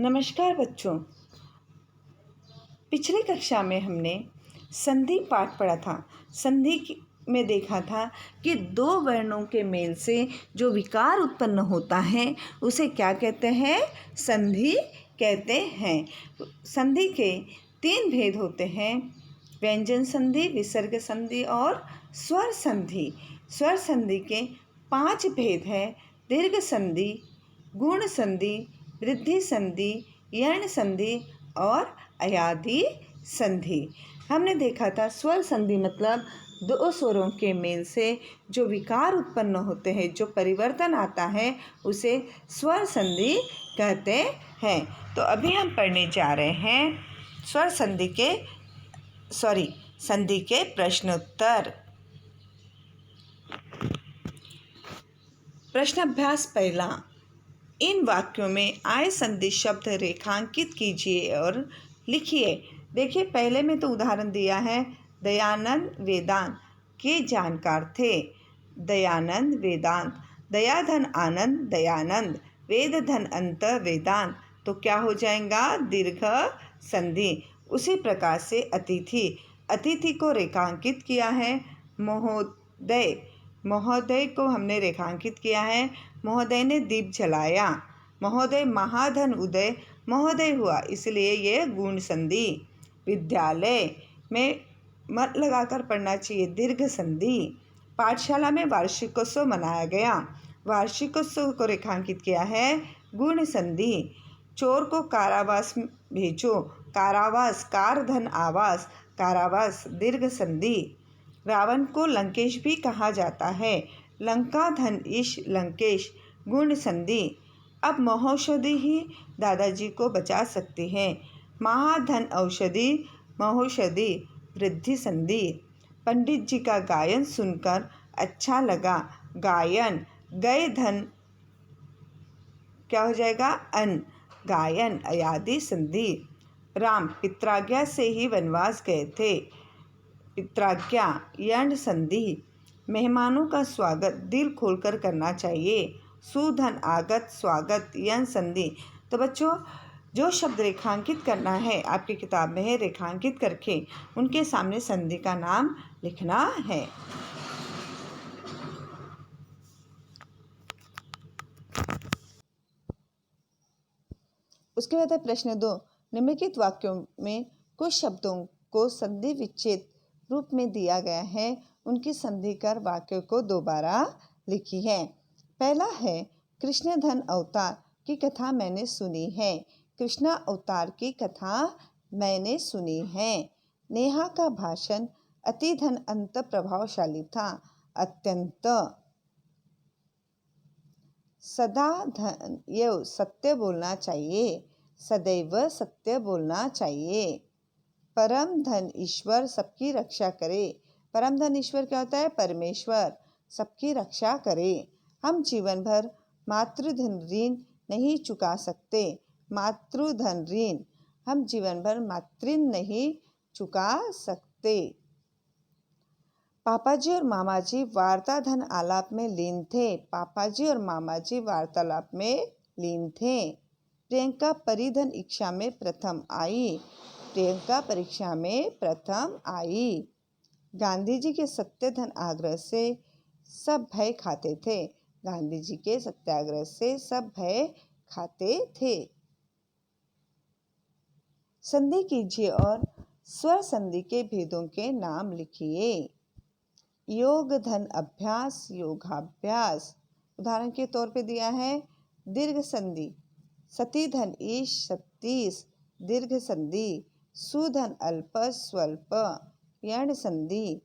नमस्कार बच्चों। पिछली कक्षा में हमने संधि पाठ पढ़ा था। में देखा था कि दो वर्णों के मेल से जो विकार उत्पन्न होता है उसे क्या कहते हैं? संधि कहते हैं। संधि के 3 भेद होते हैं: व्यंजन संधि, विसर्ग संधि और स्वर संधि। स्वर संधि के 5 भेद हैं: दीर्घ संधि, गुण संधि, वृद्धि संधि, यण संधि और अयादि संधि। हमने देखा था स्वर संधि मतलब दो स्वरों के मेल से जो विकार उत्पन्न होते हैं, जो परिवर्तन आता है, उसे स्वर संधि कहते हैं। तो अभी हम पढ़ने जा रहे हैं संधि के प्रश्नोत्तर। प्रश्नाभ्यास पहला, इन वाक्यों में आए संधि शब्द रेखांकित कीजिए और लिखिए। देखिए, पहले में तो उदाहरण दिया है, दयानंद वेदांत के जानकार थे। दयानंद वेदांत, दया धन आनंद दयानंद, वेद धन अंत वेदांत, तो क्या हो जाएगा? दीर्घ संधि। उसी प्रकार से अतिथि को रेखांकित किया है। महोदय को हमने रेखांकित किया है। महोदय ने दीप जलाया। महोदय महाधन उदय महोदय हुआ, इसलिए ये गुण संधि। विद्यालय में मत लगाकर पढ़ना चाहिए, दीर्घ संधि। पाठशाला में वार्षिकोत्सव मनाया गया। वार्षिकोत्सव को रेखांकित किया है, गुण संधि। चोर को कारावास भेजो। कारावास, कार धन आवास, कारावास, दीर्घ संधि। रावण को लंकेश भी कहा जाता है। लंका धन ईश लंकेश, गुण संधि। अब महौषधि ही दादाजी को बचा सकती है। महाधन औषधि, महौषधि, वृद्धि संधि। पंडित जी का गायन सुनकर अच्छा लगा। गायन, गए धन क्या हो जाएगा? अन, गायन, अयादि संधि। राम पित्राज्ञा से ही वनवास गए थे। पित्राज्ञा, यण संधि। मेहमानों का स्वागत दिल खोलकर करना चाहिए। सुधन आगत स्वागत, यण संधि। तो बच्चों, जो शब्द रेखांकित करना है आपकी किताब में है, रेखांकित करके उनके सामने संधि का नाम लिखना है। उसके बाद है प्रश्न 2, निम्नलिखित वाक्यों में कुछ शब्दों को संधि विच्छेद रूप में दिया गया है, उनकी संधि कर वाक्यों को दोबारा लिखी है। पहला है, कृष्ण धन अवतार की कथा मैंने सुनी है। कृष्णा अवतार की कथा मैंने सुनी है। नेहा का भाषण अति धन अंत प्रभावशाली था। अत्यंत। सदा धन्य सत्य बोलना चाहिए। सदैव सत्य बोलना चाहिए। परम धन ईश्वर सबकी रक्षा करे। परम धन ईश्वर क्या होता है? परमेश्वर सबकी रक्षा करे। हम जीवन भर मातृधन ऋण नहीं चुका सकते। मातृधन ऋण, हम जीवन भर मातृऋण नहीं चुका सकते। पापाजी और मामाजी वार्ता धन आलाप में लीन थे। पापाजी और मामाजी वार्तालाप में लीन थे। प्रियंका परिधन इच्छा में प्रथम आई। प्रियंका परीक्षा में प्रथम आई। गांधी जी के सत्य धन आग्रह से सब भय खाते थे। गांधी जी के सत्याग्रह से सब भय खाते थे। संधि कीजिए और स्वर संधि के भेदों के नाम लिखिए। योग धन अभ्यास, योगाभ्यास। उदाहरण के तौर पे दिया है, दीर्घ संधि सती धन ईश सतीश, दीर्घ संधि। सुधन अल्प स्वल्प, यण संधि।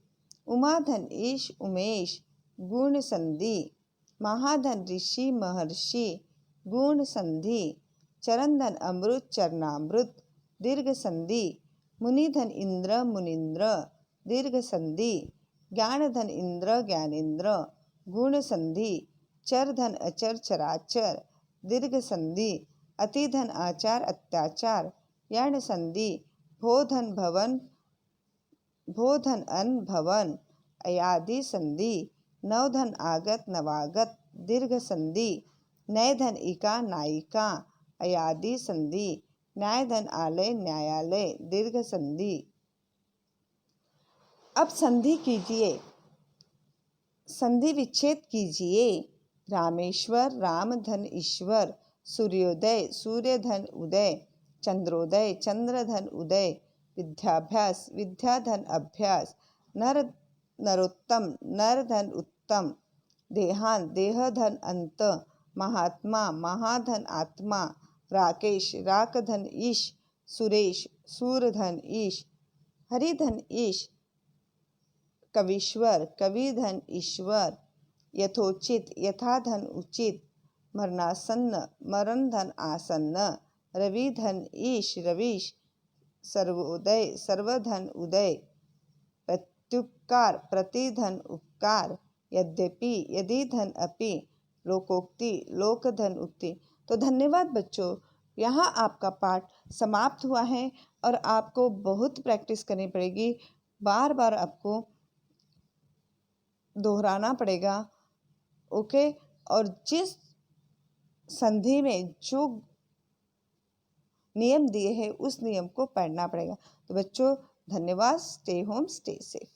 उमा धन ईश उमेश, गुण संधि। महाधन ऋषि महर्षि, गुण संधि। चरण धन अमृत चरणामृत, दीर्घ संधि। मुनिधन इंद्र मुनिंद्र, दीर्घ संधि। ज्ञान धन इंद्र ज्ञानेन्द्र, गुण संधि। चर धन अचर चराचर, दीर्घ संधि। अति धन आचार अत्याचार, यण संधि। भो धन भवन भो धन अन भवन, अयादि संधि। नव धन आगत नवागत, दीर्घ संधि। नय धन इका नायिका, अयादि संधि, न्याय धन आलय न्यायालय, दीर्घ संधि। अब संधि कीजिए, संधि विच्छेद कीजिए। रामेश्वर राम धन ईश्वर, सूर्योदय सूर्य धन उदय, चंद्रोदय चंद्र धन उदय, विद्याभ्यास विद्या धन अभ्यास, नर नरोत्तम नर धन उत्तम, देहांत देह धन अंत, महात्मा महाधन आत्मा, राकेश राक धन ईश, सुरेश सूर धन ईश, हरिधन ईश, कवीश्वर कवि धन ईश्वर, यथोचित यथा धन उचित, मरणासन्न मरण धन आसन्न, रवि धन ईश रवीश, सर्वोदय सर्वधन उदय, प्रत्युपकार प्रति धन उपकार, यद्यपि यदि धन अपि, लोकोक्ति लोक धन उक्ति। तो धन्यवाद बच्चों, यहाँ आपका पाठ समाप्त हुआ है और आपको बहुत प्रैक्टिस करनी पड़ेगी, बार बार आपको दोहराना पड़ेगा। ओके, और जिस संधि में जो नियम दिए हैं उस नियम को पढ़ना पड़ेगा। तो बच्चों धन्यवाद, स्टे होम स्टे सेफ।